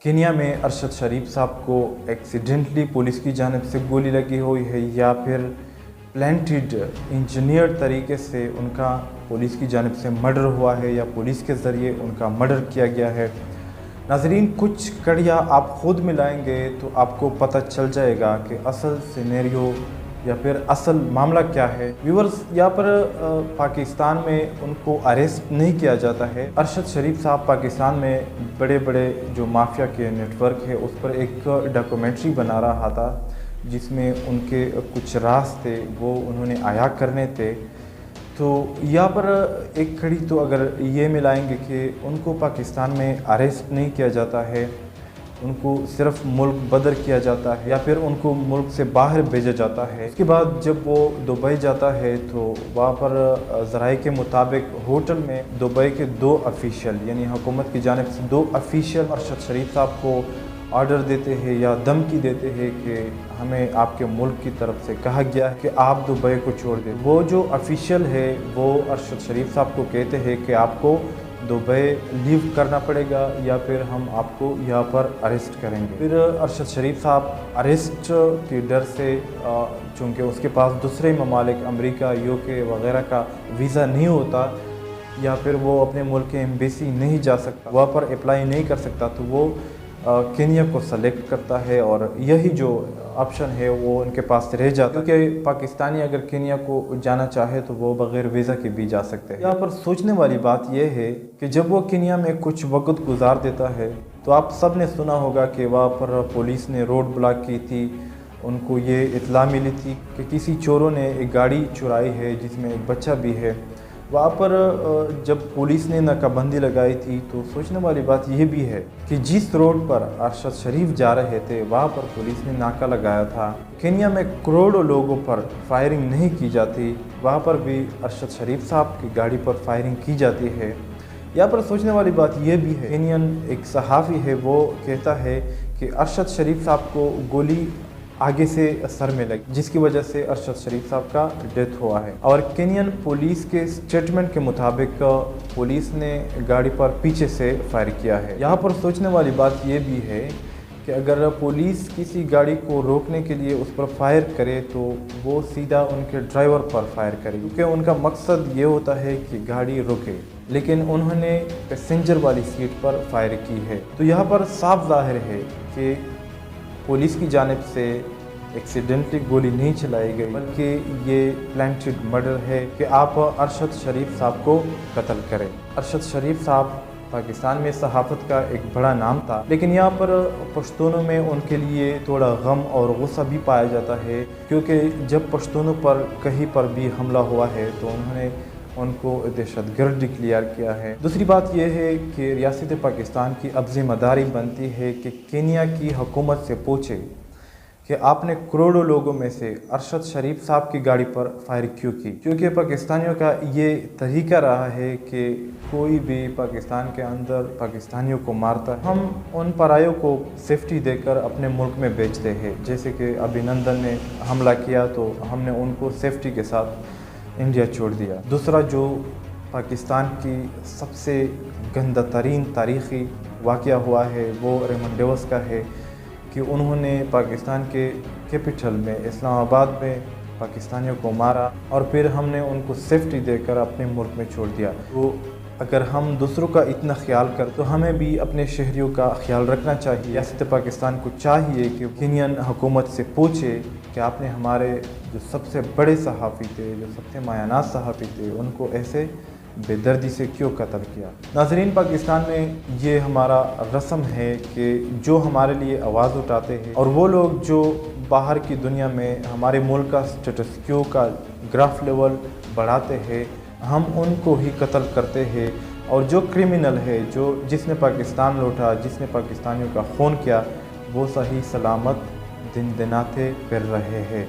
Kenya में अरशद शरीफ साहब को एक्सीडेंटली पुलिस की जानिब से गोली लगी हुई है या फिर प्लांटेड इंजीनियर तरीके से उनका पुलिस की जानिब से मर्डर हुआ है या पुलिस के ज़रिए उनका मर्डर किया गया है। नाज़रीन, कुछ कड़ियाँ आप ख़ुद मिलाएंगे तो आपको पता चल जाएगा कि असल सिनेरियो या फिर असल मामला क्या है। व्यूअर्स, यहाँ पर पाकिस्तान में उनको अरेस्ट नहीं किया जाता है। अरशद शरीफ साहब पाकिस्तान में बड़े बड़े जो माफिया के नेटवर्क है उस पर एक डॉक्यूमेंट्री बना रहा था जिसमें उनके कुछ राज थे वो उन्होंने आया करने थे। तो यहाँ पर एक खड़ी तो अगर ये मिलाएंगे कि उनको पाकिस्तान में अरेस्ट नहीं किया जाता है, उनको सिर्फ मुल्क बदर किया जाता है या फिर उनको मुल्क से बाहर भेजा जाता है। उसके बाद जब वो दुबई जाता है तो वहाँ पर ज़राए के मुताबिक होटल में दुबई के 2 अफिशियल यानी हुकूमत की जानिब से 2 अफिशियल अरशद शरीफ साहब को ऑर्डर देते हैं या धमकी देते हैं कि हमें आपके मुल्क की तरफ से कहा गया है कि आप दुबई को छोड़ दें। वो जो अफिशियल है वो अरशद शरीफ साहब को कहते हैं कि आपको दुबई लीव करना पड़ेगा या फिर हम आपको यहाँ पर अरेस्ट करेंगे। फिर अरशद शरीफ साहब अरेस्ट के डर से चूँकि उसके पास दूसरे ममालिक अमेरिका, यूके वगैरह का वीज़ा नहीं होता या फिर वो अपने मुल्क के एम्बेसी नहीं जा सकता, वहाँ पर अप्लाई नहीं कर सकता, तो वो केनिया को सेलेक्ट करता है और यही जो ऑप्शन है वो उनके पास रह जाता है क्योंकि पाकिस्तानी अगर केनिया को जाना चाहे तो वो बग़ैर वीज़ा के भी जा सकते हैं। यहाँ पर सोचने वाली बात यह है कि जब वो केनिया में कुछ वक्त गुजार देता है तो आप सब ने सुना होगा कि वहाँ पर पुलिस ने रोड ब्लॉक की थी। उनको ये इत्ला मिली थी कि किसी चोरों ने एक गाड़ी चुराई है जिसमें एक बच्चा भी है। वहाँ पर जब पुलिस ने नाकाबंदी लगाई थी तो सोचने वाली बात यह भी है कि जिस रोड पर अरशद शरीफ जा रहे थे वहाँ पर पुलिस ने नाका लगाया था। केनिया में करोड़ों लोगों पर फायरिंग नहीं की जाती, वहाँ पर भी अरशद शरीफ साहब की गाड़ी पर फायरिंग की जाती है। यहाँ पर सोचने वाली बात यह भी है, केनियन एक सहाफ़ी है वो कहता है कि अरशद शरीफ साहब को गोली आगे से सर में लगी जिसकी वजह से अरशद शरीफ साहब का डेथ हुआ है। और केनियन पुलिस के स्टेटमेंट के मुताबिक पुलिस ने गाड़ी पर पीछे से फायर किया है। यहाँ पर सोचने वाली बात यह भी है कि अगर पुलिस किसी गाड़ी को रोकने के लिए उस पर फायर करे तो वो सीधा उनके ड्राइवर पर फायर करे क्योंकि उनका मकसद ये होता है कि गाड़ी रुके, लेकिन उन्होंने पैसेंजर वाली सीट पर फायर की है। तो यहाँ पर साफ जाहिर है कि पुलिस की जानिब से एक्सीडेंटली गोली नहीं चलाई गई बल्कि ये प्लांटेड मर्डर है कि आप अरशद शरीफ साहब को कत्ल करें। अरशद शरीफ साहब पाकिस्तान में सहाफ़त का एक बड़ा नाम था, लेकिन यहाँ पर पश्तूनों में उनके लिए थोड़ा गम और गुस्सा भी पाया जाता है क्योंकि जब पश्तूनों पर कहीं पर भी हमला हुआ है तो उन्होंने उनको दहशतगर्द डिक्लेयर किया है। दूसरी बात यह है कि रियासत पाकिस्तान की अब ज़िम्मेदारी बनती है कि केनिया की हुकूमत से पूछे कि आपने करोड़ों लोगों में से अरशद शरीफ साहब की गाड़ी पर फायर क्यों की, क्योंकि पाकिस्तानियों का ये तरीका रहा है कि कोई भी पाकिस्तान के अंदर पाकिस्तानियों को मारता है, हम उन परायों को सेफ्टी देकर अपने मुल्क में भेजते हैं। जैसे कि अभिनंदन ने हमला किया तो हमने उनको सेफ्टी के साथ इंडिया छोड़ दिया। दूसरा जो पाकिस्तान की सबसे गंदा तरीन तारीख़ी वाक़या हुआ है वो रेमंड डेविस का है कि उन्होंने पाकिस्तान के कैपिटल में इस्लामाबाद में पाकिस्तानियों को मारा और फिर हमने उनको सेफ्टी देकर अपने मुल्क में छोड़ दिया। तो अगर हम दूसरों का इतना ख्याल कर तो हमें भी अपने शहरियों का ख्याल रखना चाहिए। रियासत पाकिस्तान को चाहिए कि केनियन हुकूमत से पूछे कि आपने हमारे जो सबसे बड़े सहाफ़ी थे, जो सबसे मायानाज़ सहाफ़ी थे, उनको ऐसे बेदर्दी से क्यों कत्ल किया। नाज़रीन, पाकिस्तान में ये हमारा रस्म है कि जो हमारे लिए आवाज़ उठाते हैं और वो लोग जो बाहर की दुनिया में हमारे मुल्क का स्टेटस क्यू का ग्राफ लेवल बढ़ाते हैं, हम उनको ही कत्ल करते हैं और जो क्रिमिनल है, जिसने पाकिस्तान लूटा, जिसने पाकिस्तानियों का खून किया, वो सही सलामत दिन दिनाते फिर रहे हैं।